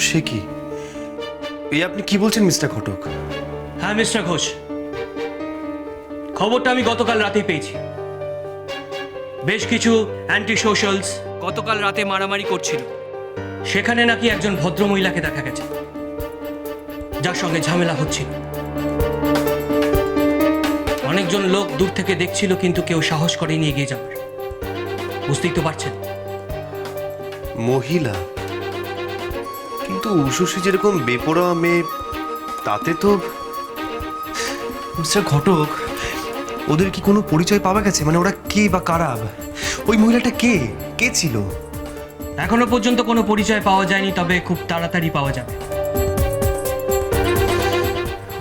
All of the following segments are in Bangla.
সে কি? এই আপনি কি বলছেন মিস্টার ঘটক? হ্যাঁ মিস্টার ঘোষ, খবরটা আমি গতকাল রাতেই পেয়েছি। বেশ কিছু অ্যান্টি সোশ্যালস গতকাল রাতে মারামারি করছিল। সেখানে নাকি একজন ভদ্রমহিলাকে দেখা গেছে, যার সঙ্গে ঝামেলা হচ্ছিল। অনেকজন লোক দূর থেকে দেখছিল, কিন্তু কেউ সাহস করেনি এগিয়ে যাবার। বুঝতেই তো পারছেন। মহিলা? কিন্তু উষসী যেরকম বেপরোয়া মেয়ে, তাতে তো মিস্টার ঘটক, ওদের কি কোনো পরিচয় পাওয়া গেছে? মানে ওরা কে বা কারা? ওই মহিলাটা কে কে ছিল? এখনো পর্যন্ত কোনো পরিচয় পাওয়া যায়নি, তবে খুব তাড়াতাড়ি পাওয়া যাবে।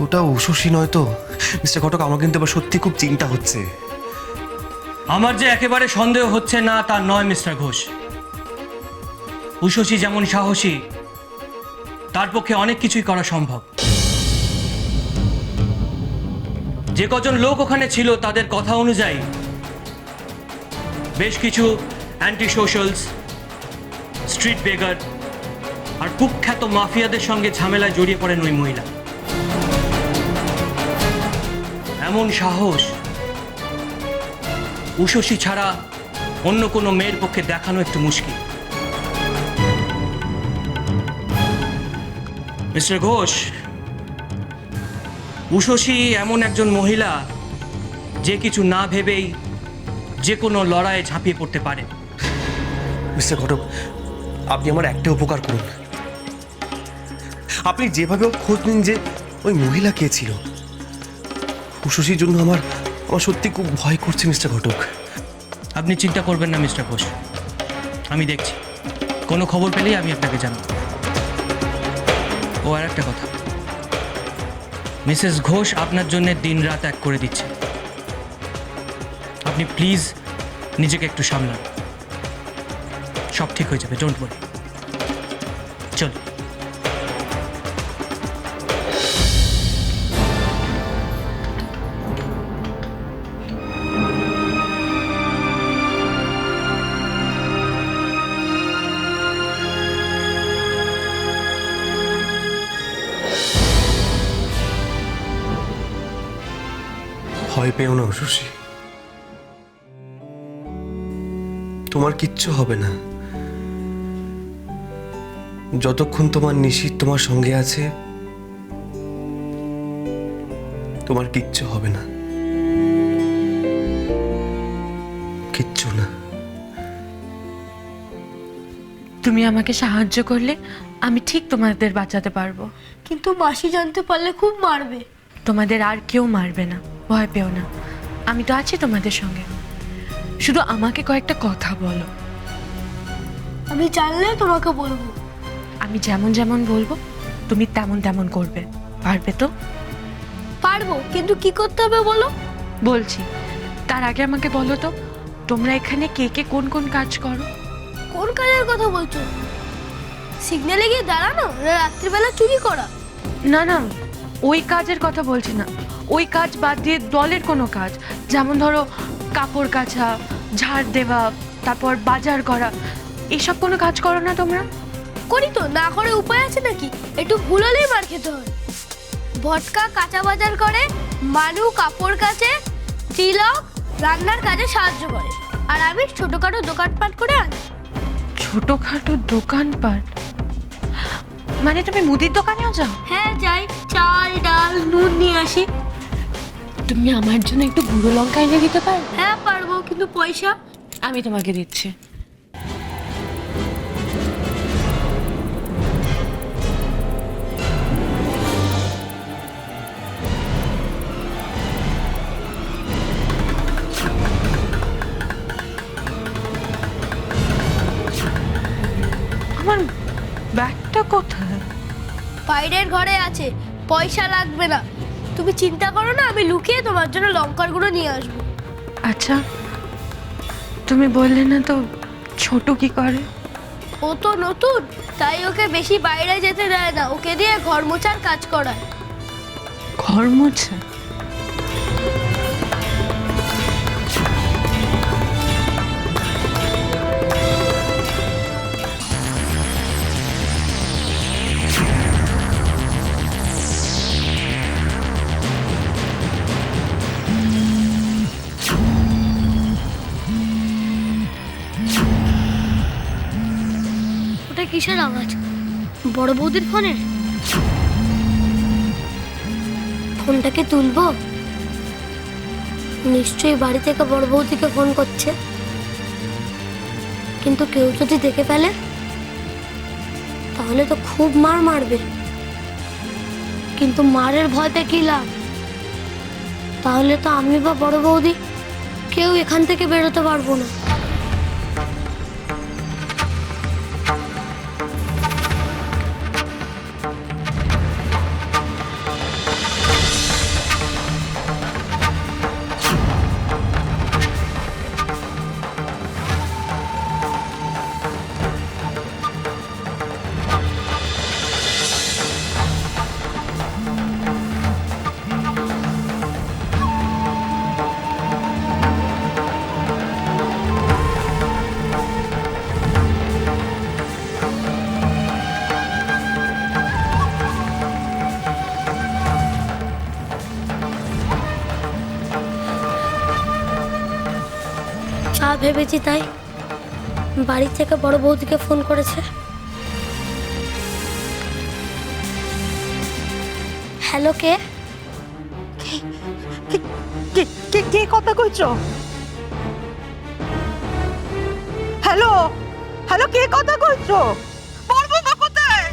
ওটা উষসী নয় তো মিস্টার ঘটক? আমার কিন্তু আবার সত্যি খুব চিন্তা হচ্ছে। আমার যে একেবারে সন্দেহ হচ্ছে না তা নয় মিস্টার ঘোষ। উষসী যেমন সাহসী, তার পক্ষে অনেক কিছুই করা সম্ভব। যে কজন লোক ওখানে ছিল তাদের কথা অনুযায়ী বেশ কিছু অ্যান্টি সোশ্যালস, স্ট্রিট বেগার আর কুখ্যাত মাফিয়াদের সঙ্গে ঝামেলায় জড়িয়ে পড়েন ওই মহিলা। এমন সাহস উষসী ছাড়া অন্য কোনো মেয়ের পক্ষে দেখানো একটু মুশকিল। মিস্টার ঘোষ, উষসী এমন একজন মহিলা যে কিছু না ভেবেই যে কোনো লড়াইয়ে ঝাঁপিয়ে পড়তে পারে। মিস্টার ঘটক, আপনি আমার একটা উপকার করুন। আপনি যেভাবে হোক খোঁজ নিন যে ওই মহিলা কে ছিল। উষসীর জন্য আমার আমার সত্যি খুব ভয় করছে মিস্টার ঘটক। আপনি চিন্তা করবেন না মিস্টার ঘোষ, আমি দেখছি। কোনো খবর পেলেই আমি আপনাকে জানাবো। ও আর একটা কথা, মিসেস ঘোষ আপনার জন্য দিনরাত এক করে দিচ্ছে। আপনি প্লিজ নিজেকে একটু সামলান, সব ঠিক হয়ে যাবে, ডোন্ট ওয়ারি। চল। ভয় পেও না উষসী, তোমার কিচ্ছু হবে না। যতক্ষণ তোমার নিশীথ তোমার সঙ্গে আছে, তোমার কিচ্ছু হবে না, কিচ্ছু না। তুমি আমাকে সাহায্য করলে আমি ঠিক তোমাদের বাঁচাতে পারবো। কিন্তু মাসি জানতে পারলে খুব মারবে। তোমাদের আর কেউ মারবে না, ভয় পেও না, আমি তো আছি তোমাদের সঙ্গে। শুধু আমাকে কয়েকটা কথা বলো। আমি জানলে তোমাকে বলবো। আমি যেমন যেমন বলবো তুমি তেমন তেমন করবে, পারবে তো? পারবো, কিন্তু কি করতে হবে বলো। বলছি, তার আগে আমাকে বলো তো, তোমরা এখানে কে কে কোন কোন কাজ করো? কোন কাজের কথা বলছো? সিগন্যালে গিয়ে দাঁড়ানো, না রাত্রিবেলা চুরি করা? না না, ওই কাজের কথা বলছি না। ওই কাজ বাদ দিয়ে দলের কোনো কাজ, যেমন ধরো কাপড় কাচা, ঝাড় দেওয়া, তারপর বাজার করা, এসব কোনো কাজ করো না তোমরা? করি তো, না করে উপায় আছে নাকি? একটু ভুল হলেই মার খেতে হয়। ভটকা কাঁচা বাজার করে, মানু কাপড় কাচে, তিলক রান্নার কাজে সাহায্য করে, আর আমি ছোটখাটো দোকানপাট করে আনি। ছোটখাটো দোকানপাট মানে তুমি মুদির দোকানেও যাও? হ্যাঁ যাই, চাল ডাল নুন নিয়ে আসি। তুমি আমার জন্য একটু গুঁড়ো লঙ্কা এনে দিতে পারো? হ্যাঁ পারবো, কিন্তু পয়সা? আমি তোমাকে দিচ্ছি। আমার ব্যাগটা কোথায়? বাইরের ঘরে আছে, পয়সা লাগবে না। তুমি চিন্তা করো না, আমি লুকিয়ে তোমার জন্য লঙ্কার গুঁড়ো নিয়ে আসবো। আচ্ছা, তুমি বললে না তো ছোট কি করে? ও তো নতুন, তাই ওকে বেশি বাইরে যেতে দেয় না, ওকে দিয়ে ঘর মোছার কাজ করায়। ঘর মোছা? কিসের আওয়াজ? বড় বৌদির ফোনের? ফোনটাকে তুলবো? নিশ্চয়ই বাড়ি থেকে বড় বৌদিকে ফোন করছে, কিন্তু কেউ যদি দেখে ফেলে তাহলে তো খুব মার মারবে। কিন্তু মারের ভয়তে কি লাভ? তাহলে তো আমি বা বড় বৌদি কেউ এখান থেকে বেরোতে পারবো না। যা ভেবেছি তাই, বাড়ি থেকে বড় বৌদিকে ফোন করেছে। হ্যালো, কে? কে কথা কইছ? হ্যালো হ্যালো, কে কথা কইছ? বলবো মা কোথায়?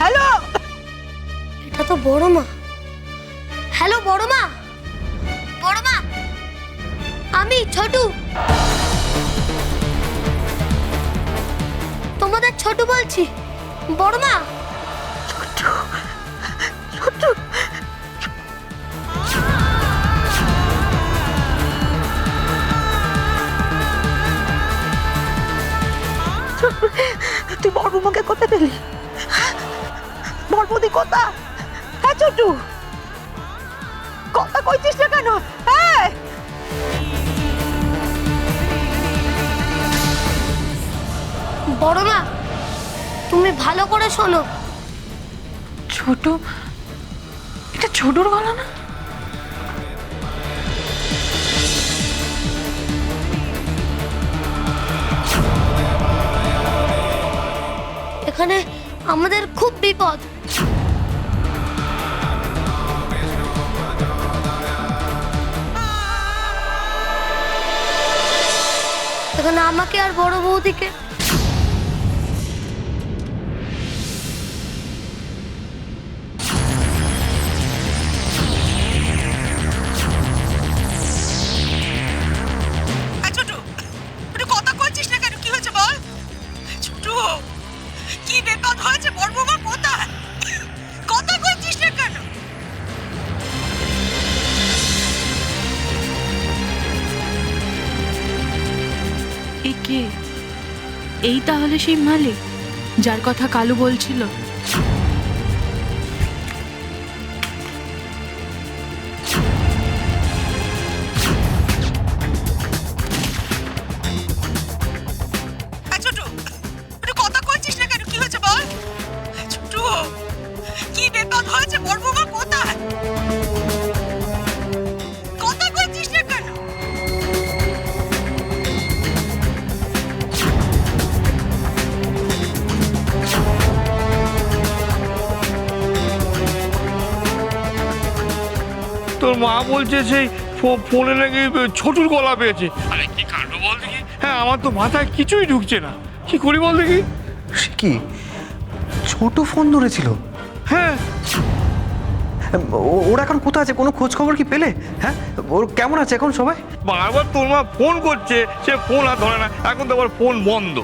হ্যালো, এটা তো বড় মা। হ্যালো বড় মা, বড় মা, আমি ছোটু, তোমাদের ছোটু বলছি। বড় মা, তুই বড় বৌমাকে কোথায় পেলি? বড় বৌদি কোথা? হ্যাঁ ছোটু, কথা কইছিস না কেন? হ্যাঁ, বড় মা, তুমি ভালো করে শোনো। ছোট, এটা ছোটর গলা না? এখানে আমাদের খুব বিপদ। এখানে আমাকে আর বড় বৌদিকে ছোটু, একটু কথা কইছিস না কেন? কি হয়েছে বল ছোটু, কি বিপদ হয়েছে? বড় বৌমা কোথায়? কথা কইছিস না কেন? এই কে? এই তাহলে সেই মালিক যার কথা কালু বলছিল। ছোটু, একটু কথা কইছিস না কেন? কি হয়েছে বল ছোটু, কি বিপদ হয়েছে? বড় বৌমা কোথায়? কথা কইছিস না কেন? তোর মা বলছে সেই ফোনে নাকি ছোটুর গলা পেয়েছে। আরে কি কাণ্ড বল দেখি। হ্যাঁ, আমার তো মাথায় কিছুই ঢুকছে না, কি করি বল দেখি। সে কি, ছোট ফোন ধরেছিল? হ্যাঁ, ওরা এখন কোথায় আছে? কোনো খোঁজ খবর কি পেলে? হ্যাঁ, ওর কেমন আছে এখন সবাই? বারবার তোর মা ফোন করছে, সে ফোন আর ধরে না। এখন তো আবার ফোন বন্ধ।